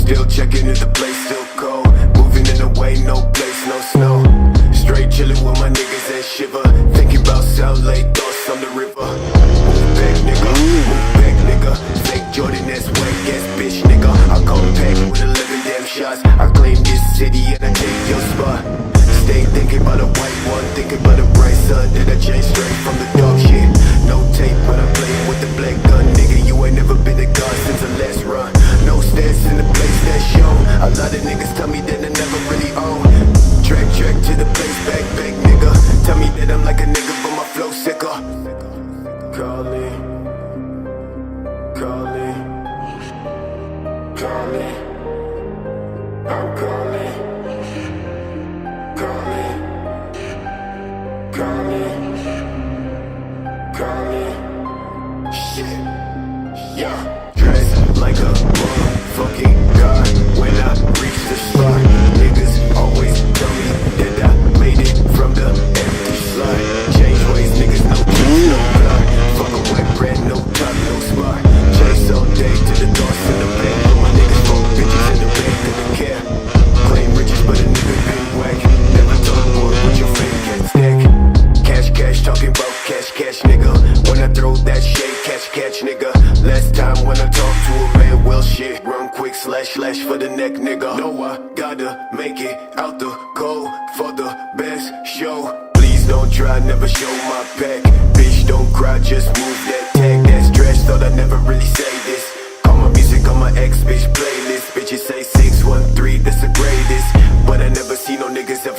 Still checking if the place still cold. Moving in the way, no place, no snow. Straight chilling with my niggas and shiver. Thinking about South Lake, thoughts on the river. Move back, nigga, move back, nigga. Fake Jordan, that's wet gas, bitch, nigga. I come back with 11 damn shots. I claim this city and I take your spot. Stay thinking about a white one, thinking about a bright sun. That I changed straight from the dog shit. No tape, but I'm playing with the black gun, nigga. You ain't never been a god since the last run. No stats in the place that's shown. A lot of niggas tell me that I never really own. Track to the place, back, nigga. Tell me that I'm like a nigga, but my flow sicker. Call me, call me, call me. I'm calling, call me, call me, call me. Shit, yeah. Dressed like a motherfucking god. When I reach the spot, niggas always tell me that I made it from the empty slide. Change ways, niggas no cheese, no blood. Fuck a wet bread, no top, no smart. Chase all day to the doors in the back. Put my niggas fuck bitches in the back, didn't care. Claim riches, but a nigga been whack. Never talk more with your fake cat stack. Cash, talking about cash, nigga. When I throw that shade, catch, nigga. Last time when I talked to a man, well shit. Run quick, slash for the neck, nigga. No, I gotta make it out the cold for the best show. Please don't try, never show my pack. Bitch, don't cry, just move that tag. That's trash, thought I never really say this. Call my music on my ex-bitch playlist. Bitches say 613, that's the greatest. But I never see no niggas ever